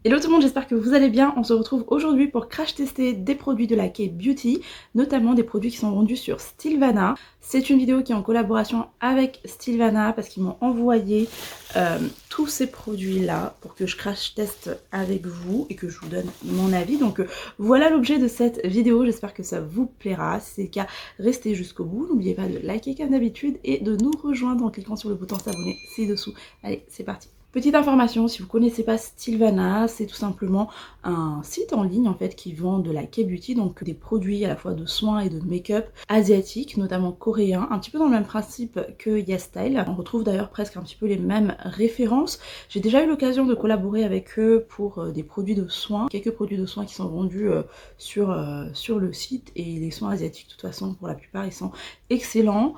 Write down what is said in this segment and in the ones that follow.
Hello tout le monde, j'espère que vous allez bien. On se retrouve aujourd'hui pour crash tester des produits de la K-Beauty, notamment des produits qui sont vendus sur Stylevana. C'est une vidéo qui est en collaboration avec Stylevana parce qu'ils m'ont envoyé tous ces produits-là pour que je crash teste avec vous et que je vous donne mon avis. Donc voilà l'objet de cette vidéo, j'espère que ça vous plaira. Si c'est le cas, restez jusqu'au bout. N'oubliez pas de liker comme d'habitude et de nous rejoindre en cliquant sur le bouton s'abonner ci-dessous. Allez, c'est parti. Petite information, si vous ne connaissez pas Stylevana, c'est tout simplement un site en ligne en fait qui vend de la K-Beauty, donc des produits à la fois de soins et de make-up asiatiques, notamment coréens, un petit peu dans le même principe que YesStyle. On retrouve d'ailleurs presque un petit peu les mêmes références. J'ai déjà eu l'occasion de collaborer avec eux pour des produits de soins, quelques produits de soins qui sont vendus sur le site, et les soins asiatiques de toute façon pour la plupart ils sont excellents.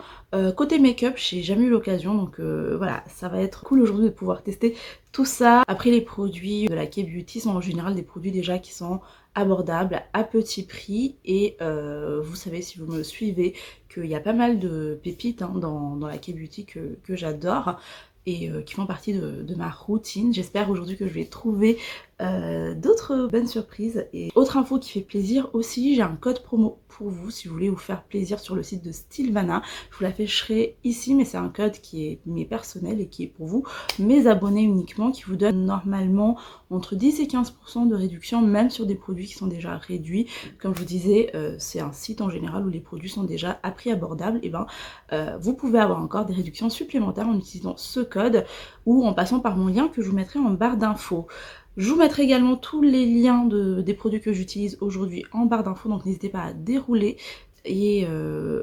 Côté make-up, j'ai jamais eu l'occasion, donc voilà, ça va être cool aujourd'hui de pouvoir tester tout ça. Après, les produits de la K-Beauty sont en général des produits déjà qui sont abordables, à petit prix, et vous savez, si vous me suivez, qu'il y a pas mal de pépites hein, dans la K-Beauty que j'adore et qui font partie de ma routine. J'espère aujourd'hui que je vais trouver d'autres bonnes surprises. Et autre info qui fait plaisir aussi, j'ai un code promo pour vous si vous voulez vous faire plaisir sur le site de Stylevana. Je vous l'afficherai ici, mais c'est un code qui est personnel et qui est pour vous, mes abonnés uniquement, qui vous donne normalement entre 10 et 15% de réduction, même sur des produits qui sont déjà réduits. Comme je vous disais, c'est un site en général où les produits sont déjà à prix abordable. Et ben, vous pouvez avoir encore des réductions supplémentaires en utilisant ce code ou en passant par mon lien que je vous mettrai en barre d'infos. Je vous mettrai également tous les liens des produits que j'utilise aujourd'hui en barre d'infos, donc n'hésitez pas à dérouler. Et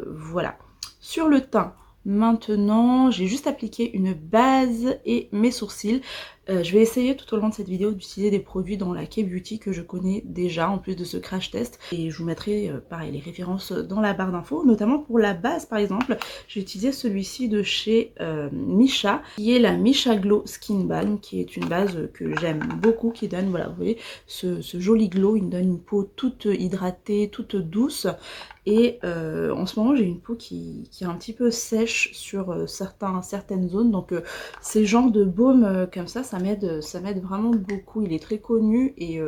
voilà. Sur le teint, maintenant, j'ai juste appliqué une base et mes sourcils. Je vais essayer tout au long de cette vidéo d'utiliser des produits dans la K-Beauty que je connais déjà, en plus de ce crash test. Et je vous mettrai, pareil, les références dans la barre d'infos, notamment pour la base, par exemple. J'ai utilisé celui-ci de chez Missha, qui est la Missha Glow Skin Balm, qui est une base que j'aime beaucoup, qui donne, voilà, vous voyez, ce joli glow. Il me donne une peau toute hydratée, toute douce. Et en ce moment j'ai une peau qui est un petit peu sèche sur certaines zones, donc ces genres de baumes comme ça m'aide vraiment beaucoup. Il est très connu et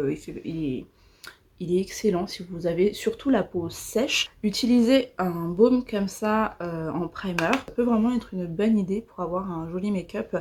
il est excellent si vous avez surtout la peau sèche. Utiliser un baume comme ça en primer, ça peut vraiment être une bonne idée pour avoir un joli make-up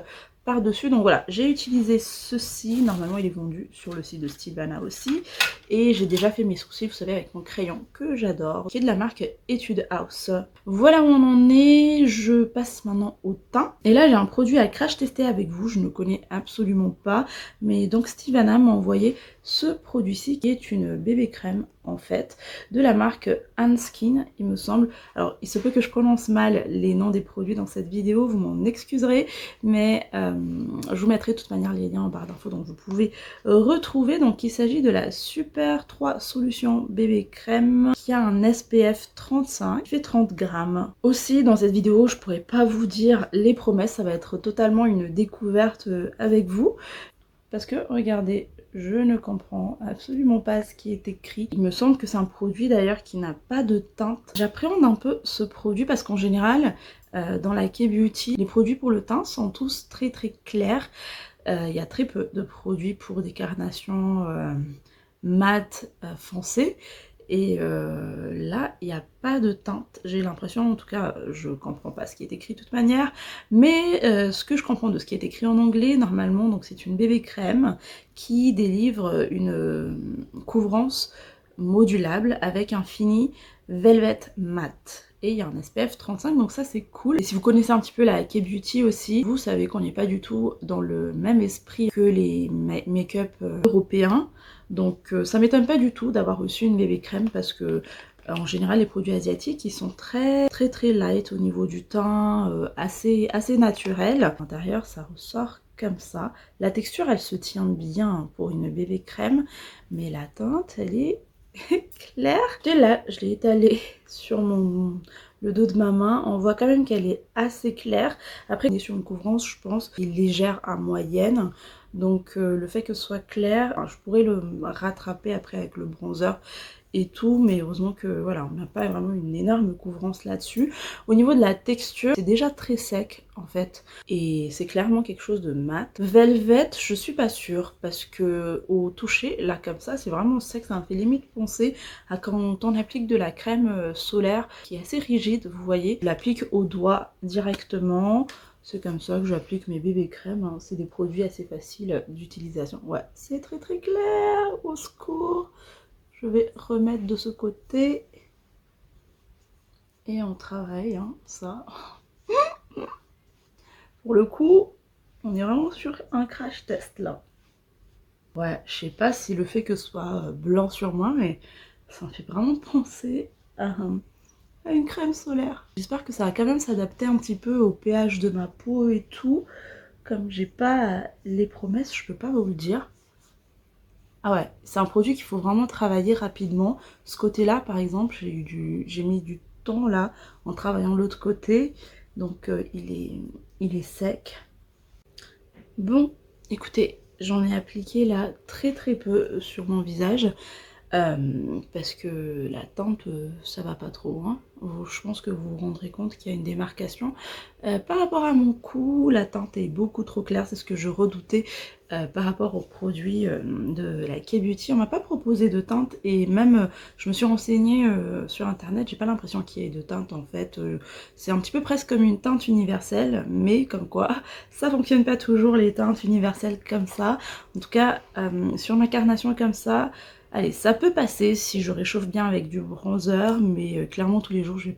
par-dessus. Donc voilà, j'ai utilisé ceci, normalement il est vendu sur le site de Stylevana aussi, et j'ai déjà fait mes sourcils, vous savez, avec mon crayon que j'adore, qui est de la marque Etude House. Voilà où on en est, je passe maintenant au teint, et là j'ai un produit à crash tester avec vous, je ne connais absolument pas, mais donc Stylevana m'a envoyé ce produit-ci qui est une bébé crème en fait, de la marque Hanskin, il me semble. Alors il se peut que je prononce mal les noms des produits dans cette vidéo, vous m'en excuserez, mais je vous mettrai de toute manière les liens en barre d'infos, donc vous pouvez retrouver. Donc il s'agit de la Super 3 Solution Bébé Crème qui a un SPF 35, qui fait 30 grammes. Aussi dans cette vidéo, je pourrais pas vous dire les promesses, ça va être totalement une découverte avec vous. Parce que, regardez, je ne comprends absolument pas ce qui est écrit. Il me semble que c'est un produit d'ailleurs qui n'a pas de teinte. J'appréhende un peu ce produit parce qu'en général, dans la K-Beauty, les produits pour le teint sont tous très clairs. Il y a très peu de produits pour des carnations mat foncées. Et là, il n'y a pas de teinte, j'ai l'impression, en tout cas, je comprends pas ce qui est écrit de toute manière, mais ce que je comprends de ce qui est écrit en anglais, normalement, donc c'est une bébé crème qui délivre une couvrance modulable avec un fini Velvet Matte. Et il y a un SPF 35, donc ça c'est cool. Et si vous connaissez un petit peu la K-Beauty aussi, vous savez qu'on n'est pas du tout dans le même esprit que les make-up européens. Donc ça m'étonne pas du tout d'avoir reçu une bébé crème parce que en général les produits asiatiques ils sont très light au niveau du teint, assez naturel. À l'intérieur ça ressort comme ça. La texture elle se tient bien pour une bébé crème, mais la teinte elle est claire. Et là je l'ai étalée sur le dos de ma main, on voit quand même qu'elle est assez claire. Après on est sur une couvrance je pense qui est légère à moyenne. Donc le fait que ce soit clair, je pourrais le rattraper après avec le bronzer et tout, mais heureusement que voilà, on n'a pas vraiment une énorme couvrance là-dessus. Au niveau de la texture, c'est déjà très sec en fait, et c'est clairement quelque chose de mat. Velvet, je suis pas sûre, parce que au toucher, là comme ça, c'est vraiment sec, ça me fait limite penser à quand on applique de la crème solaire qui est assez rigide, vous voyez. Je l'applique au doigt directement. C'est comme ça que j'applique mes bébés crèmes, hein. C'est des produits assez faciles d'utilisation. Ouais, c'est très très clair, au secours. Je vais remettre de ce côté. Et on travaille, hein, ça. Pour le coup, on est vraiment sur un crash test là. Ouais, je sais pas si le fait que ce soit blanc sur moi, mais ça me fait vraiment penser à une crème solaire. J'espère que ça va quand même s'adapter un petit peu au pH de ma peau et tout. Comme j'ai pas les promesses, je peux pas vous le dire. Ah ouais, c'est un produit qu'il faut vraiment travailler rapidement. Ce côté-là, par exemple, j'ai mis du temps là en travaillant l'autre côté. Donc il est sec. Bon, écoutez, j'en ai appliqué là très très peu sur mon visage. Parce que la teinte, ça va pas trop, hein. Je pense que vous vous rendrez compte qu'il y a une démarcation. Par rapport à mon cou, la teinte est beaucoup trop claire, c'est ce que je redoutais par rapport aux produits de la K-Beauty. On m'a pas proposé de teinte et même je me suis renseignée sur internet, j'ai pas l'impression qu'il y ait de teinte en fait. C'est un petit peu presque comme une teinte universelle, mais comme quoi ça fonctionne pas toujours les teintes universelles comme ça. En tout cas, sur ma carnation comme ça, allez, ça peut passer si je réchauffe bien avec du bronzer, mais clairement tous les jours je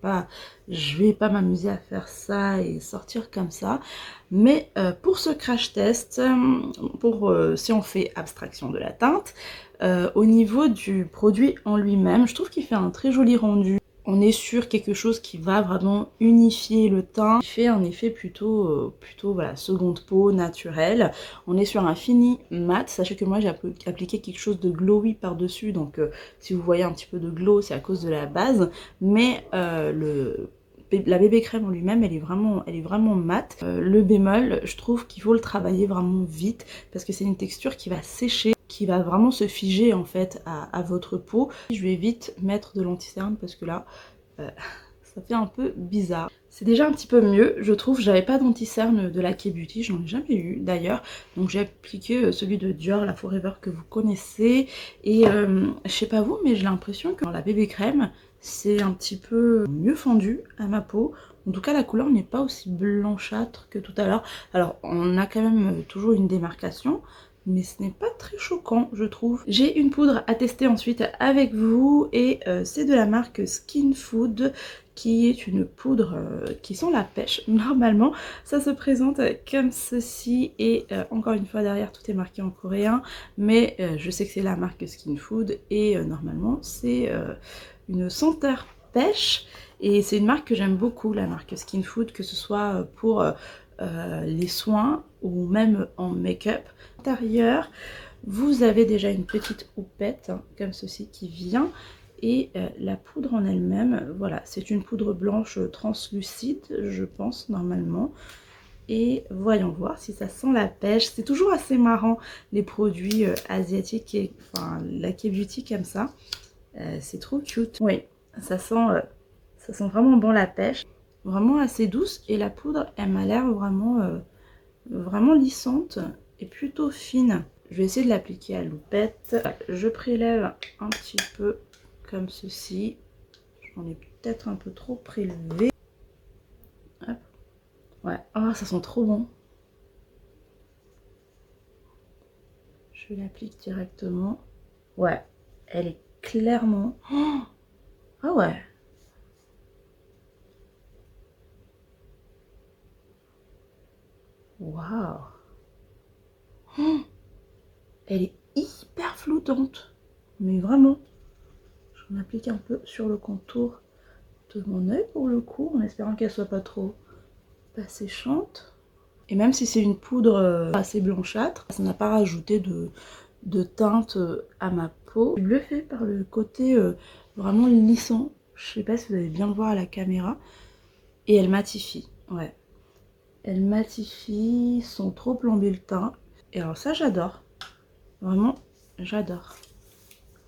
vais pas m'amuser à faire ça et sortir comme ça. Mais pour ce crash test, si on fait abstraction de la teinte, au niveau du produit en lui-même, je trouve qu'il fait un très joli rendu. On est sur quelque chose qui va vraiment unifier le teint, qui fait un effet plutôt voilà, seconde peau, naturelle. On est sur un fini mat, sachez que moi j'ai appliqué quelque chose de glowy par-dessus, donc si vous voyez un petit peu de glow, c'est à cause de la base, mais la bébé crème en lui-même, elle est vraiment mate. Le bémol, je trouve qu'il faut le travailler vraiment vite, parce que c'est une texture qui va sécher, qui va vraiment se figer en fait à votre peau. Je vais vite mettre de l'anti-cerne parce que là, ça fait un peu bizarre. C'est déjà un petit peu mieux, je trouve. J'avais pas d'anti-cerne de la K-Beauty, j'en ai jamais eu d'ailleurs. Donc j'ai appliqué celui de Dior, la Forever que vous connaissez. Et je sais pas vous, mais j'ai l'impression que dans la bébé crème, c'est un petit peu mieux fendu à ma peau. En tout cas, la couleur n'est pas aussi blanchâtre que tout à l'heure. Alors, on a quand même toujours une démarcation, mais ce n'est pas très choquant, je trouve. J'ai une poudre à tester ensuite avec vous, et c'est de la marque Skin Food, qui est une poudre qui sent la pêche. Normalement, ça se présente comme ceci, et encore une fois, derrière, tout est marqué en coréen, mais je sais que c'est la marque Skin Food, et normalement, c'est une senteur pêche, et c'est une marque que j'aime beaucoup, la marque Skin Food, que ce soit pour les soins ou même en make-up. À l'intérieur, vous avez déjà une petite houppette hein, comme ceci qui vient, et la poudre en elle-même, voilà, c'est une poudre blanche translucide, je pense normalement. Et voyons voir si ça sent la pêche. C'est toujours assez marrant les produits asiatiques, et enfin la K-Beauty comme ça. C'est trop cute. Oui, ça sent vraiment bon la pêche. Vraiment assez douce, et la poudre, elle m'a l'air vraiment lissante et plutôt fine. Je vais essayer de l'appliquer à l'houppette. Je prélève un petit peu comme ceci. J'en ai peut-être un peu trop prélevé. Hop. Ouais, oh ça sent trop bon. Je l'applique directement. Ouais, elle est clairement... Oh, ah ouais. Waouh. Oh, elle est hyper flottante. Mais vraiment. J'en applique un peu sur le contour de mon œil pour le coup, en espérant qu'elle soit pas trop séchante. Et même si c'est une poudre assez blanchâtre, ça n'a pas rajouté de teinte à ma peau. Je suis bluffée par le côté vraiment lissant. Je sais pas si vous allez bien le voir à la caméra. Et elle matifie, ouais. Elle matifie sans trop plomber le teint. Et alors ça, j'adore. Vraiment, j'adore.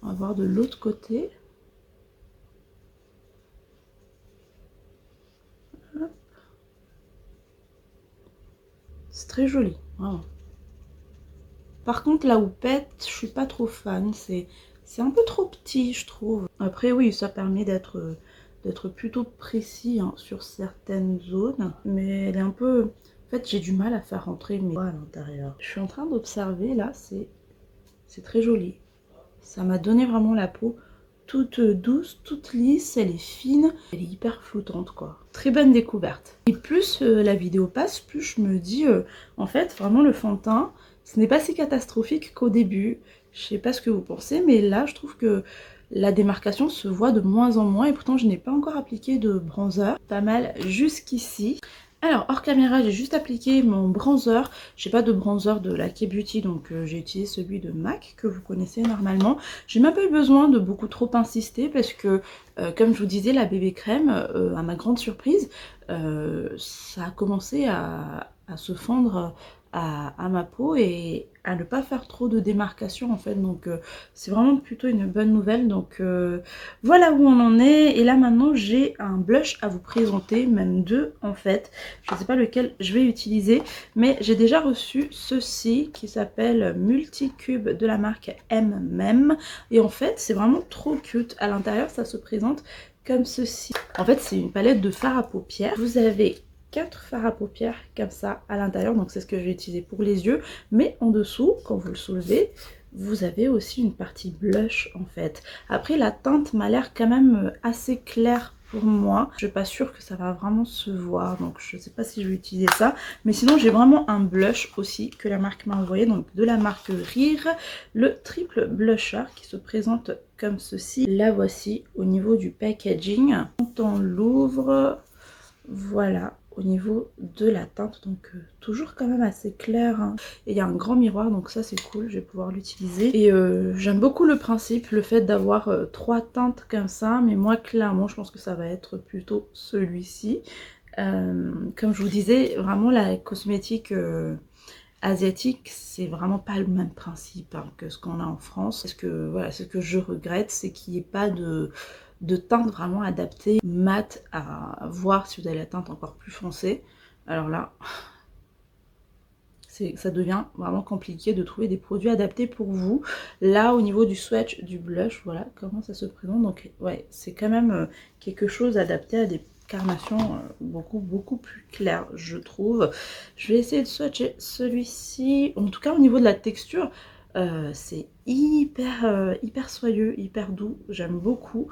On va voir de l'autre côté. C'est très joli, vraiment. Par contre, la houppette, je suis pas trop fan. C'est un peu trop petit, je trouve. Après, oui, ça permet d'être plutôt précis hein, sur certaines zones. Mais elle est un peu... En fait, j'ai du mal à faire rentrer mes doigts à l'intérieur. Je suis en train d'observer, là, c'est très joli. Ça m'a donné vraiment la peau toute douce, toute lisse, elle est fine, elle est hyper flottante quoi. Très bonne découverte. Et plus la vidéo passe, plus je me dis, en fait, vraiment le fond de teint, ce n'est pas si catastrophique qu'au début. Je sais pas ce que vous pensez, mais là, je trouve que la démarcation se voit de moins en moins et pourtant je n'ai pas encore appliqué de bronzer. Pas mal jusqu'ici. Alors, hors caméra, j'ai juste appliqué mon bronzer. J'ai pas de bronzer de la Kay Beauty, donc j'ai utilisé celui de MAC, que vous connaissez normalement. J'ai même pas eu besoin de beaucoup trop insister, parce que, comme je vous disais, la bébé crème, à ma grande surprise, ça a commencé à se fondre à ma peau et à ne pas faire trop de démarcation en fait, donc c'est vraiment plutôt une bonne nouvelle. Donc voilà où on en est. Et là maintenant j'ai un blush à vous présenter, même deux en fait, je ne sais pas lequel je vais utiliser, mais j'ai déjà reçu ceci qui s'appelle Multicube de la marque MM, et en fait c'est vraiment trop cute. À l'intérieur ça se présente comme ceci. En fait c'est une palette de fard à paupières. Vous avez 4 fards à paupières comme ça à l'intérieur, donc c'est ce que je vais utiliser pour les yeux, mais en dessous, quand vous le soulevez, vous avez aussi une partie blush en fait. Après la teinte m'a l'air quand même assez claire pour moi, je suis pas sûre que ça va vraiment se voir, donc je sais pas si je vais utiliser ça, mais sinon j'ai vraiment un blush aussi que la marque m'a envoyé, donc de la marque Rire, le triple blusher qui se présente comme ceci. La voici au niveau du packaging. Quand on l'ouvre, voilà, au niveau de la teinte, donc toujours quand même assez clair hein. Et il y a un grand miroir, donc ça c'est cool, je vais pouvoir l'utiliser. Et j'aime beaucoup le principe, le fait d'avoir 3 teintes comme ça, mais moi clairement je pense que ça va être plutôt celui-ci. Comme je vous disais, vraiment la cosmétique asiatique, c'est vraiment pas le même principe hein, que ce qu'on a en France. Parce que voilà, ce que je regrette, c'est qu'il n'y ait pas de teinte vraiment adaptée, mat, à voir si vous avez la teinte encore plus foncée. Alors là, ça devient vraiment compliqué de trouver des produits adaptés pour vous. Là, au niveau du swatch, du blush, voilà comment ça se présente. Donc ouais, c'est quand même quelque chose adapté à des carnations beaucoup plus claires, je trouve. Je vais essayer de swatcher celui-ci. En tout cas, au niveau de la texture, c'est hyper soyeux, hyper doux. J'aime beaucoup.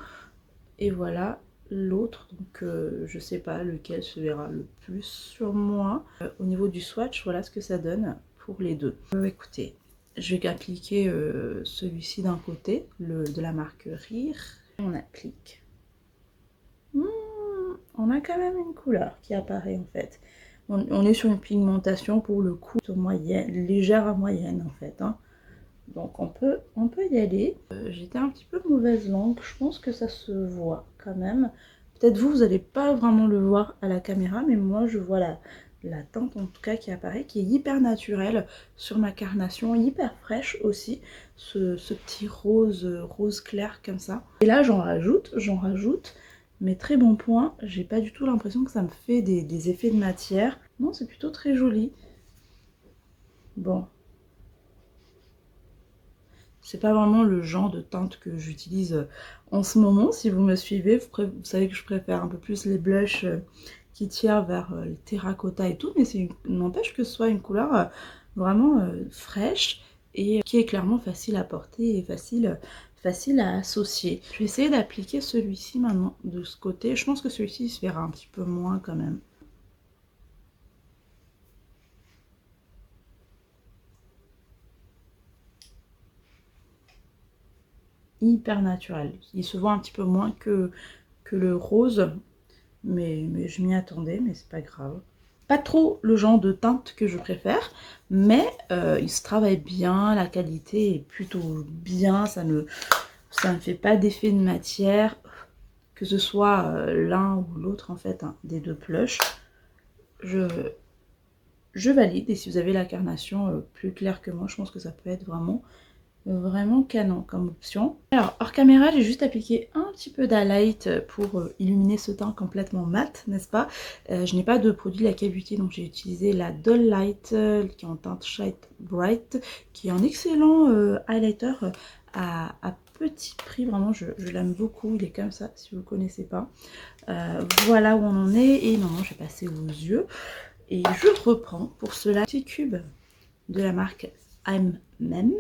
Et voilà l'autre, donc je sais pas lequel se verra le plus sur moi. Au niveau du swatch, voilà ce que ça donne pour les deux. Écoutez, je vais appliquer celui-ci d'un côté, le de la marque Rire. On applique. On a quand même une couleur qui apparaît en fait. On est sur une pigmentation pour le coup moyenne, légère à moyenne en fait. Hein. Donc on peut y aller. J'étais un petit peu mauvaise langue, je pense que ça se voit quand même. Peut-être vous n'allez pas vraiment le voir à la caméra, mais moi je vois la teinte en tout cas qui apparaît, qui est hyper naturelle sur ma carnation, hyper fraîche aussi. Ce petit rose clair comme ça. Et là j'en rajoute, mais très bon point, j'ai pas du tout l'impression que ça me fait des effets de matière. Non, c'est plutôt très joli. Bon. C'est pas vraiment le genre de teinte que j'utilise en ce moment. Si vous me suivez, vous savez que je préfère un peu plus les blushs qui tirent vers le terracotta et tout. Mais n'empêche que ce soit une couleur vraiment fraîche et qui est clairement facile à porter et facile à associer. Je vais essayer d'appliquer celui-ci maintenant de ce côté. Je pense que celui-ci se verra un petit peu moins quand même. Hyper naturel. Il se voit un petit peu moins que le rose, mais je m'y attendais, mais c'est pas grave. Pas trop le genre de teinte que je préfère, mais il se travaille bien, la qualité est plutôt bien, ça ne fait pas d'effet de matière, que ce soit l'un ou l'autre en fait, hein, des deux blushs. Je valide, et si vous avez la carnation plus claire que moi, je pense que ça peut être vraiment Vraiment canon comme option. Alors hors caméra, j'ai juste appliqué un petit peu d'highlight pour illuminer ce teint complètement mat, n'est-ce pas? Je n'ai pas de produit de la K-Beauty, donc j'ai utilisé la Doll Light qui est en teinte Shine Bright, qui est un excellent highlighter à petit prix. Vraiment, je l'aime beaucoup. Il est comme ça, si vous ne connaissez pas. Voilà où on en est. Et maintenant, je vais passer aux yeux. Et je reprends pour cela petit cube de la marque I'm Mem.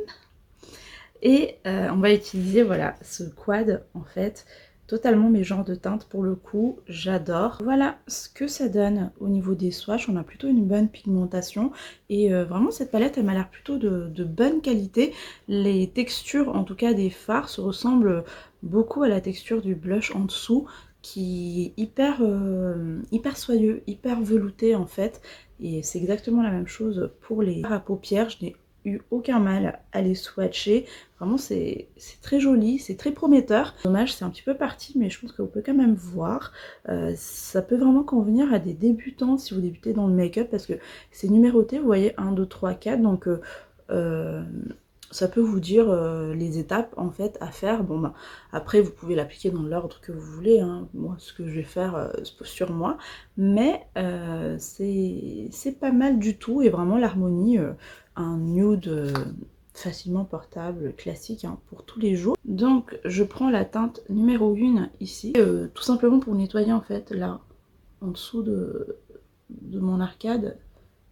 Et on va utiliser voilà ce quad en fait, totalement mes genres de teintes pour le coup, j'adore. Voilà ce que ça donne au niveau des swatchs, on a plutôt une bonne pigmentation et vraiment cette palette elle m'a l'air plutôt de bonne qualité. Les textures en tout cas des fards se ressemblent beaucoup à la texture du blush en dessous qui est hyper soyeux, hyper velouté en fait. Et c'est exactement la même chose pour les fards à paupières, je n'ai eu aucun mal à les swatcher. Vraiment c'est très joli, c'est très prometteur. Dommage c'est un petit peu parti mais je pense que vous pouvez quand même voir. Ça peut vraiment convenir à des débutants si vous débutez dans le make-up parce que c'est numéroté, vous voyez 1, 2, 3, 4 donc ça peut vous dire les étapes en fait à faire. Bon bah après vous pouvez l'appliquer dans l'ordre que vous voulez, hein. Moi ce que je vais faire sur moi, mais c'est pas mal du tout et vraiment l'harmonie, un nude facilement portable, classique hein, pour tous les jours. Donc je prends la teinte numéro 1 ici, tout simplement pour nettoyer en fait là en dessous de mon arcade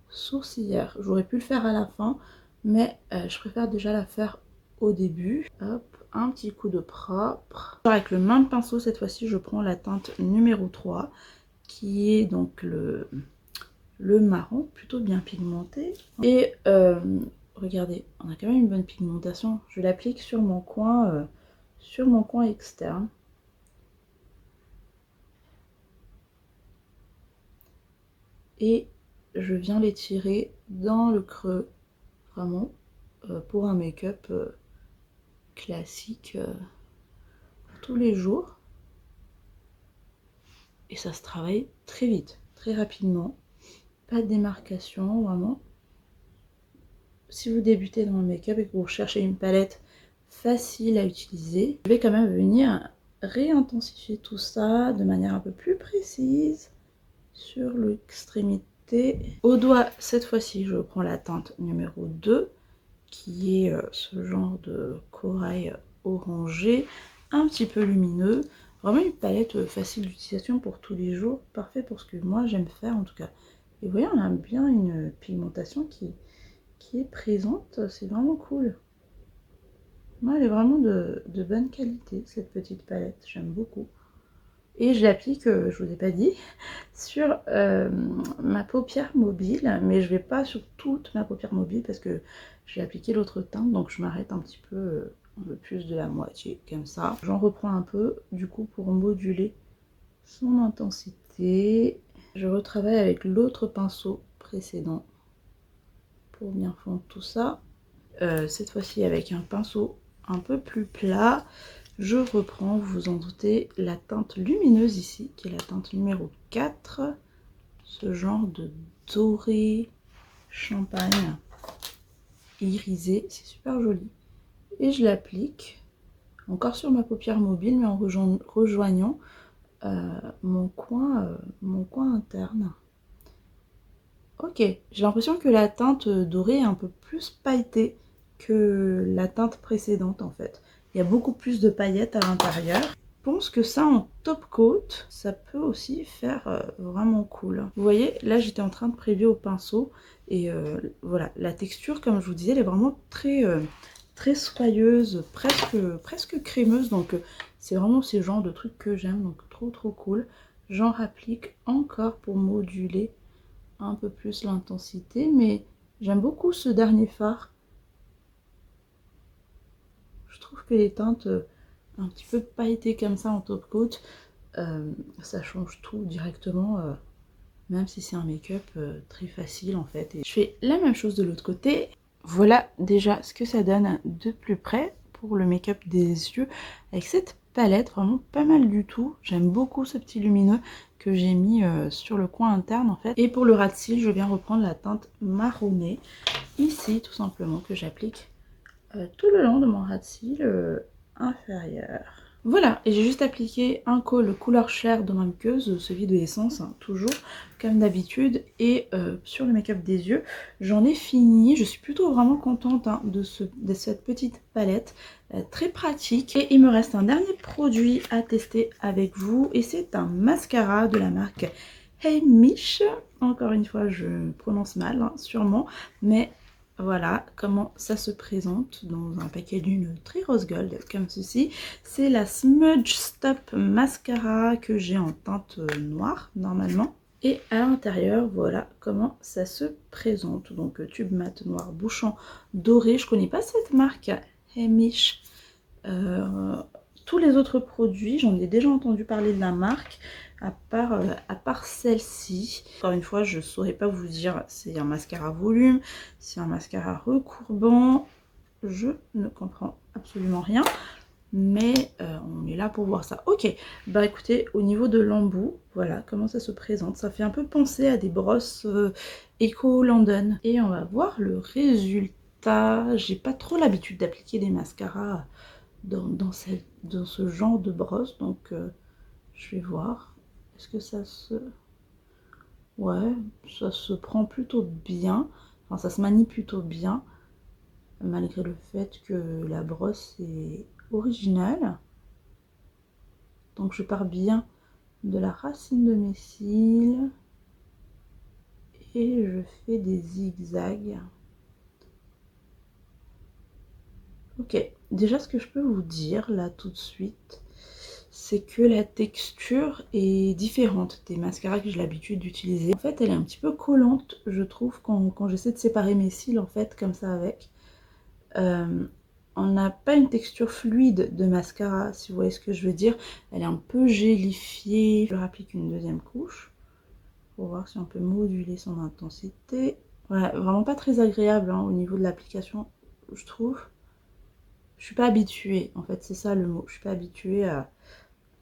sourcilière. J'aurais pu le faire à la fin mais je préfère déjà la faire au début. Hop, un petit coup de propre. Avec le même pinceau cette fois-ci je prends la teinte numéro 3 qui est donc le marron, plutôt bien pigmenté. Et regardez, on a quand même une bonne pigmentation. Je l'applique sur mon coin externe. Et je viens l'étirer dans le creux, vraiment, pour un make-up classique pour tous les jours. Et ça se travaille très vite, très rapidement. Pas de démarcation, vraiment. Si vous débutez dans le make-up et que vous recherchez une palette facile à utiliser, je vais quand même venir réintensifier tout ça de manière un peu plus précise sur l'extrémité. Au doigt, cette fois-ci, je prends la teinte numéro 2 qui est ce genre de corail orangé, un petit peu lumineux. Vraiment une palette facile d'utilisation pour tous les jours, parfait pour ce que moi j'aime faire en tout cas. Et vous voyez, on a bien une pigmentation qui est présente, c'est vraiment cool. Moi, elle est vraiment de bonne qualité, cette petite palette, j'aime beaucoup. Et je l'applique, je vous ai pas dit, sur ma paupière mobile, mais je vais pas sur toute ma paupière mobile parce que j'ai appliqué l'autre teinte, donc je m'arrête un petit peu, un peu plus de la moitié, comme ça. J'en reprends un peu, du coup, pour moduler son intensité. Je retravaille avec l'autre pinceau précédent pour bien fondre tout ça. Cette fois-ci avec un pinceau un peu plus plat, je reprends, vous vous en doutez, la teinte lumineuse ici, qui est la teinte numéro 4. Ce genre de doré champagne irisé, c'est super joli. Et je l'applique encore sur ma paupière mobile, mais en rejoignant mon coin interne. Ok, j'ai l'impression que la teinte dorée est un peu plus pailletée que la teinte précédente en fait. Il y a beaucoup plus de paillettes à l'intérieur. Je pense que ça en top coat, ça peut aussi faire vraiment cool. Vous voyez, là j'étais en train de prélever au pinceau et voilà, la texture comme je vous disais, elle est vraiment très soyeuse, presque crémeuse, donc c'est vraiment ce genre de trucs que j'aime, donc trop cool. J'en rapplique encore pour moduler un peu plus l'intensité, mais j'aime beaucoup ce dernier fard. Je trouve que les teintes un petit peu pailletées comme ça en top coat, ça change tout directement, même si c'est un make-up très facile en fait. Et je fais la même chose de l'autre côté. Voilà déjà ce que ça donne de plus près pour le make-up des yeux avec cette palette, vraiment pas mal du tout. J'aime beaucoup ce petit lumineux que j'ai mis sur le coin interne en fait. Et pour le ras de cils, je viens reprendre la teinte marronnée ici tout simplement que j'applique tout le long de mon ras de cils inférieur. Voilà, et j'ai juste appliqué un col couleur chair de ma muqueuse, celui de l'essence, hein, toujours, comme d'habitude. Et sur le make-up des yeux, j'en ai fini. Je suis plutôt vraiment contente hein, de cette petite palette, très pratique. Et il me reste un dernier produit à tester avec vous, et c'est un mascara de la marque Heimish. Encore une fois, je prononce mal, hein, sûrement, mais... Voilà comment ça se présente dans un packaging très rose gold comme ceci. C'est la Smudge Stop Mascara que j'ai en teinte noire normalement. Et à l'intérieur, voilà comment ça se présente. Donc tube mat noir bouchon doré. Je connais pas cette marque Heimish. Tous les autres produits, j'en ai déjà entendu parler de la marque. À part celle-ci. Encore une fois, je ne saurais pas vous dire c'est un mascara volume, c'est un mascara recourbant. Je ne comprends absolument rien. Mais on est là pour voir ça. Ok, bah écoutez, au niveau de l'embout, voilà comment ça se présente. Ça fait un peu penser à des brosses Eco London. Et on va voir le résultat. J'ai pas trop l'habitude d'appliquer des mascaras dans ce genre de brosse. Donc je vais voir. Est-ce que ça se... Ouais, ça se prend plutôt bien. Enfin, ça se manie plutôt bien. Malgré le fait que la brosse est originale. Donc je pars bien de la racine de mes cils. Et je fais des zigzags. Ok, déjà ce que je peux vous dire là tout de suite, c'est que la texture est différente des mascaras que j'ai l'habitude d'utiliser. En fait, elle est un petit peu collante, je trouve, quand j'essaie de séparer mes cils, en fait, comme ça avec. On n'a pas une texture fluide de mascara, si vous voyez ce que je veux dire. Elle est un peu gélifiée. Je applique une deuxième couche pour voir si on peut moduler son intensité. Ouais, vraiment pas très agréable hein, au niveau de l'application, je trouve. Je suis pas habituée, en fait, c'est ça le mot. Je suis pas habituée à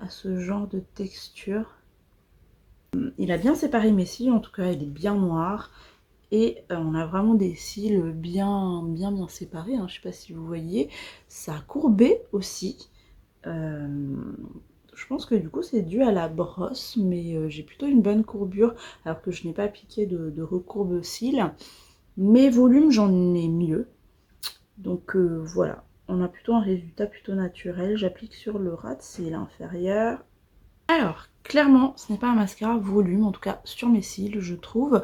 ce genre de texture. Il a bien séparé mes cils, en tout cas il est bien noir. Et on a vraiment des cils bien séparés, hein. Je sais pas si vous voyez. Ça a courbé aussi. Je pense que du coup c'est dû à la brosse, mais j'ai plutôt une bonne courbure, alors que je n'ai pas appliqué de recourbe cils. Mais volume j'en ai mieux. Donc voilà, on a plutôt un résultat plutôt naturel. J'applique sur le ras de cils inférieur. Alors, clairement, ce n'est pas un mascara volume, en tout cas sur mes cils, je trouve.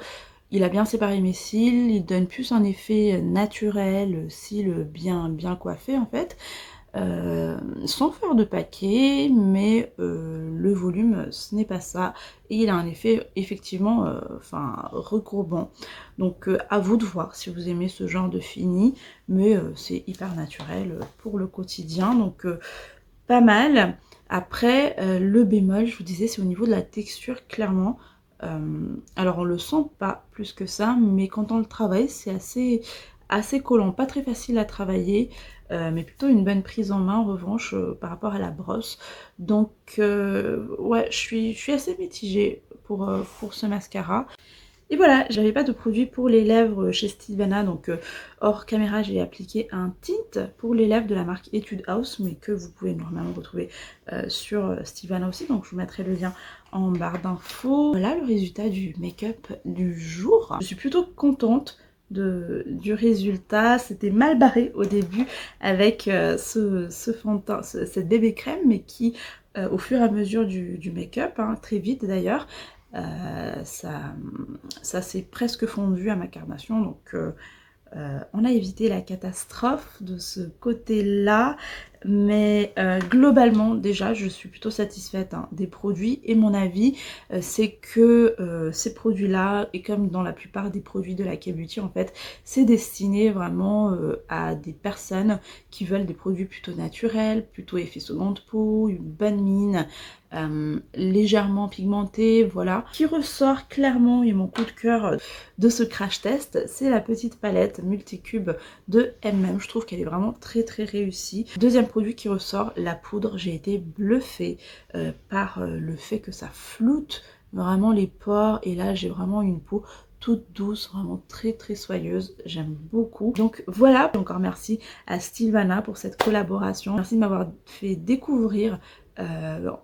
Il a bien séparé mes cils, il donne plus un effet naturel, cils bien coiffés en fait. Sans faire de paquet, mais le volume ce n'est pas ça, et il a un effet effectivement recourbant. Donc à vous de voir si vous aimez ce genre de fini, mais c'est hyper naturel pour le quotidien, donc pas mal. Après le bémol, je vous disais, c'est au niveau de la texture, clairement. Alors on le sent pas plus que ça, mais quand on le travaille c'est assez collant, pas très facile à travailler, mais plutôt une bonne prise en main en revanche par rapport à la brosse. Donc ouais, je suis assez mitigée pour ce mascara. Et voilà, j'avais pas de produit pour les lèvres chez Stilvana, donc hors caméra j'ai appliqué un tint pour les lèvres de la marque Etude House, mais que vous pouvez normalement retrouver sur Stilvana aussi, donc je vous mettrai le lien en barre d'infos. Voilà le résultat du make-up du jour. Je suis plutôt contente du résultat. C'était mal barré au début avec ce fond de teint, cette bébé crème, mais qui au fur et à mesure du make-up, hein, très vite d'ailleurs, ça s'est presque fondu à ma carnation, donc on a évité la catastrophe de ce côté-là, mais globalement déjà je suis plutôt satisfaite hein, des produits, et mon avis c'est que ces produits-là, et comme dans la plupart des produits de la K-Beauty en fait, c'est destiné vraiment à des personnes qui veulent des produits plutôt naturels, plutôt effet seconde peau, une bonne mine, légèrement pigmenté, voilà. Ce qui ressort clairement, et mon coup de cœur de ce crash test, c'est la petite palette multicube de MM. Je trouve qu'elle est vraiment très réussie. Deuxième produit qui ressort, la poudre. J'ai été bluffée par le fait que ça floute vraiment les pores, et là j'ai vraiment une peau toute douce, vraiment très soyeuse, j'aime beaucoup. Donc voilà, encore merci à Stilvana pour cette collaboration. Merci de m'avoir fait découvrir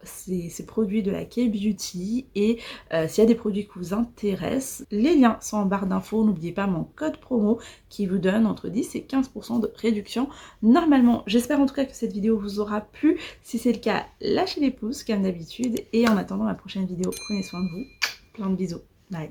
ces produits de la K-Beauty et s'il y a des produits qui vous intéressent, les liens sont en barre d'infos. N'oubliez pas mon code promo qui vous donne entre 10 et 15% de réduction normalement. J'espère en tout cas que cette vidéo vous aura plu. Si c'est le cas, lâchez les pouces comme d'habitude et en attendant la prochaine vidéo, prenez soin de vous. Plein de bisous. Bye.